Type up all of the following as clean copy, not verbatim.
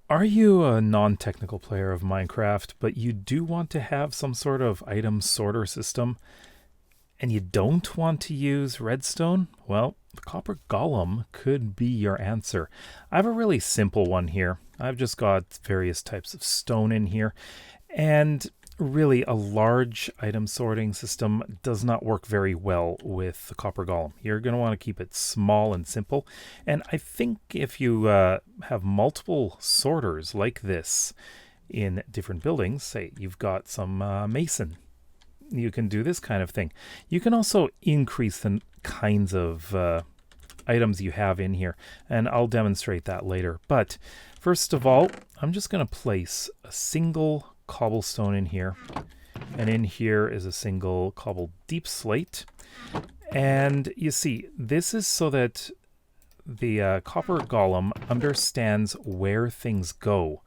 Are you a non-technical player of Minecraft, but you do want to have some sort of item sorter system, and you don't want to use redstone? Well, the copper golem could be your answer. I have a really simple one here. I've just got various types of stone in here, and really a large item sorting system does not work very well with the copper golem. You're going to want to keep it small and simple, and I think if you have multiple sorters like this in different buildings, say you've got some mason, you can do this kind of thing. You can also increase the kinds of items you have in here, and I'll demonstrate that later. But first of all, I'm just going to place a single cobblestone in here, and in here is a single cobble deep slate. And you see, this is so that the copper golem understands where things go.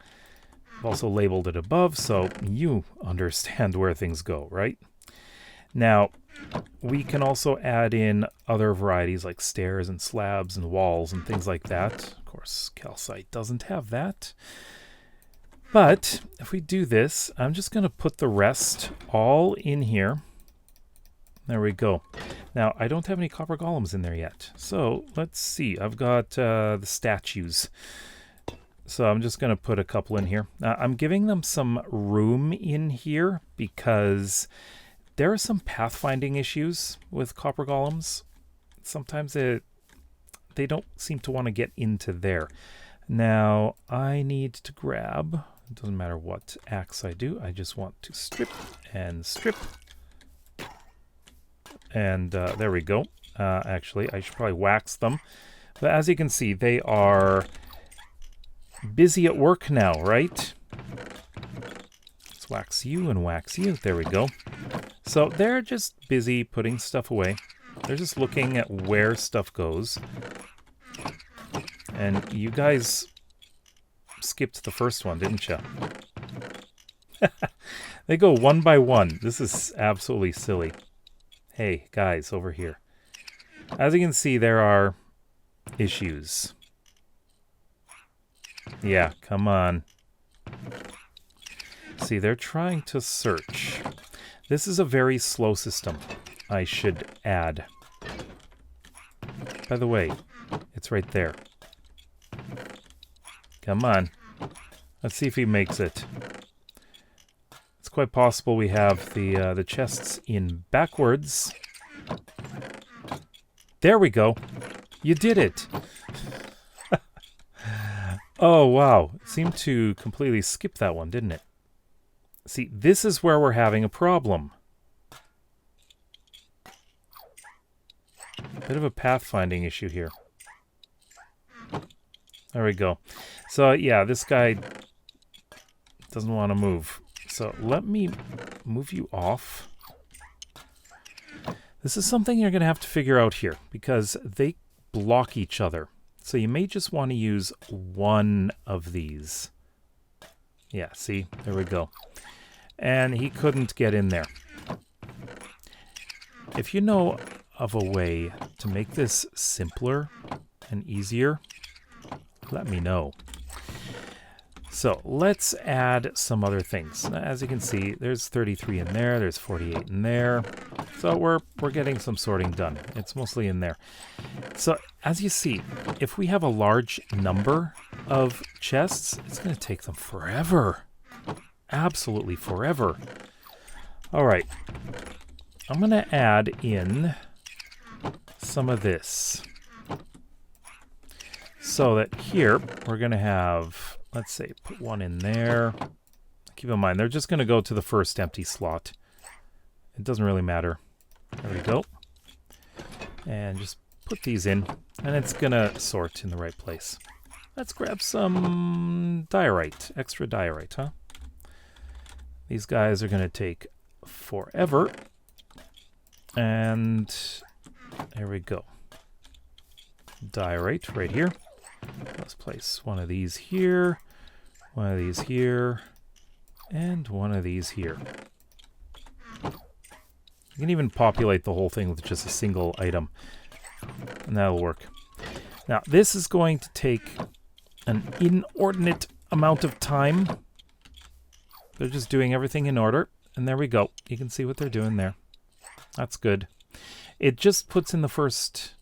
I've also labeled it above so you understand where things go, right? Now, we can also add in other varieties like stairs and slabs and walls and things like that. Of course, calcite doesn't have that. But if we do this, I'm just going to put the rest all in here. There we go. Now, I don't have any copper golems in there yet. So let's see. I've got the statues. So I'm just going to put a couple in here. I'm giving them some room in here because there are some pathfinding issues with copper golems. Sometimes they don't seem to want to get into there. Now, I need to grab, it doesn't matter what axe I do, I just want to strip and strip. And there we go. Actually, I should probably wax them. But as you can see, they are busy at work now, right? Let's wax you and wax you. There we go. So they're just busy putting stuff away. They're just looking at where stuff goes. And you guys skipped the first one, didn't you? They go one by one. This is absolutely silly. Hey, guys, over here. As you can see, there are issues. Yeah, come on. See, they're trying to search. This is a very slow system, I should add. By the way, it's right there. Come on. Let's see if he makes it. It's quite possible we have the chests in backwards. There we go. You did it. Oh, wow. It seemed to completely skip that one, didn't it? See, this is where we're having a problem. Bit of a pathfinding issue here. There we go. So, yeah, this guy doesn't want to move. So let me move you off. This is something you're going to have to figure out here because they block each other. So you may just want to use one of these. Yeah, see? There we go. And he couldn't get in there. If you know of a way to make this simpler and easier, let me know. So let's add some other things. As you can see, there's 33 in there, there's 48 in there. So we're getting some sorting done. It's mostly in there. So as you see, if we have a large number of chests, it's going to take them forever. Absolutely forever. All right. I'm going to add in some of this. So that here, we're going to have, let's say, put one in there. Keep in mind, they're just going to go to the first empty slot. It doesn't really matter. There we go. And just put these in, and it's going to sort in the right place. Let's grab some diorite, extra diorite, huh? These guys are going to take forever. And there we go. Diorite right here. Let's place one of these here, one of these here, and one of these here. You can even populate the whole thing with just a single item, and that'll work. Now, this is going to take an inordinate amount of time. They're just doing everything in order. And there we go. You can see what they're doing there. That's good. It just puts in the first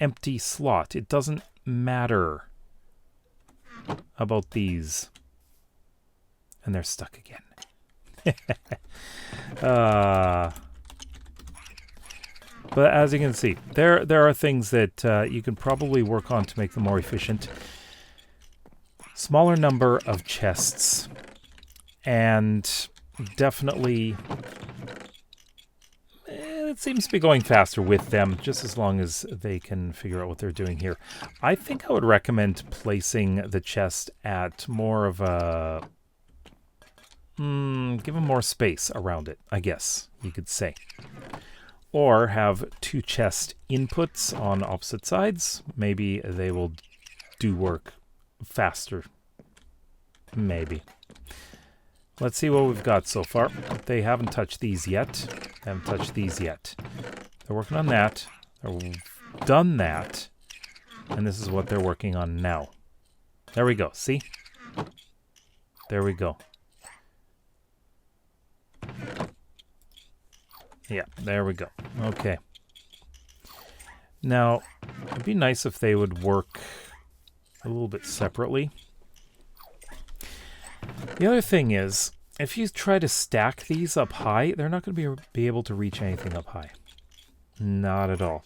empty slot. It doesn't matter about these. And they're stuck again. But as you can see, there are things that you can probably work on to make them more efficient. Smaller number of chests. And definitely, it seems to be going faster with them, just as long as they can figure out what they're doing here. I think I would recommend placing the chest at more of a... give them more space around it, I guess you could say. Or have 2 chest inputs on opposite sides. Maybe they will do work faster. Maybe. Let's see what we've got so far. They haven't touched these yet. Haven't touched these yet. They're working on that. They've done that. And this is what they're working on now. There we go. See? There we go. Yeah, there we go. Okay. Now, it'd be nice if they would work a little bit separately. The other thing is, if you try to stack these up high, they're not going to be able to reach anything up high. Not at all.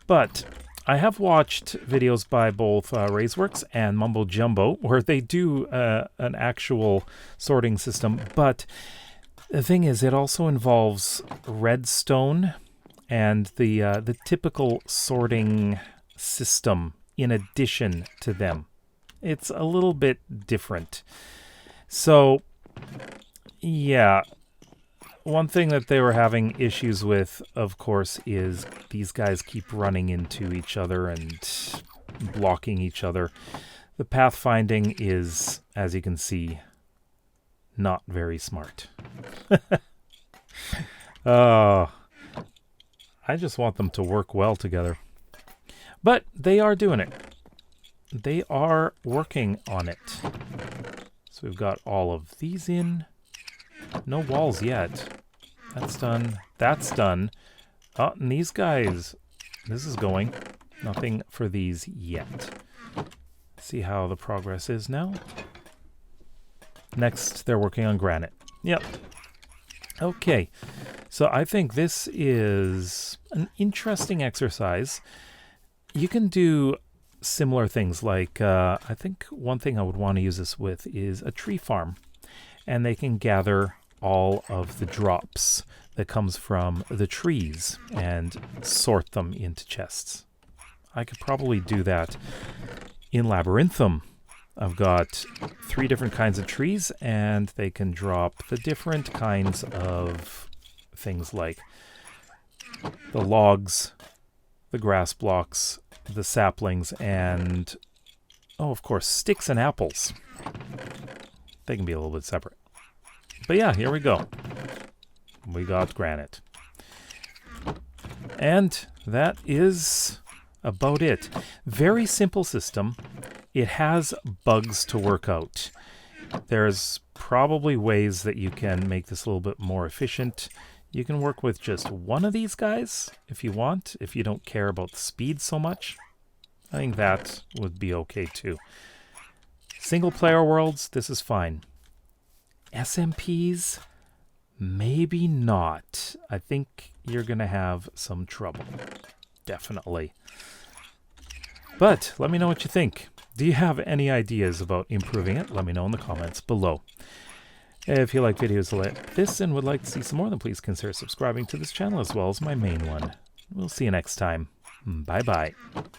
But I have watched videos by both Razeworks and Mumbo Jumbo where they do an actual sorting system, but the thing is, it also involves redstone and the typical sorting system in addition to them. It's a little bit different. So, yeah, one thing that they were having issues with, of course, is these guys keep running into each other and blocking each other. The pathfinding is, as you can see, not very smart. I just want them to work well together. But they are doing it. They are working on it. So we've got all of these in. No walls yet. That's done. That's done. Oh, and these guys, this is going. Nothing for these yet. See how the progress is now. Next, they're working on granite. Yep. Okay. So I think this is an interesting exercise. You can do similar things like, I think one thing I would want to use this with is a tree farm. And they can gather all of the drops that comes from the trees and sort them into chests. I could probably do that in Labyrinthum. I've got 3 different kinds of trees, and they can drop the different kinds of things like the logs, the grass blocks, the saplings, and, oh, of course, sticks and apples. They can be a little bit separate. But yeah, here we go. We got granite. And that is about it. Very simple system. It has bugs to work out. There's probably ways that you can make this a little bit more efficient. You can work with just one of these guys if you want, if you don't care about the speed so much. I think that would be okay too. Single player worlds, this is fine. SMPs, maybe not. I think you're going to have some trouble. Definitely. But let me know what you think. Do you have any ideas about improving it? Let me know in the comments below. If you like videos like this and would like to see some more, then please consider subscribing to this channel as well as my main one. We'll see you next time. Bye-bye.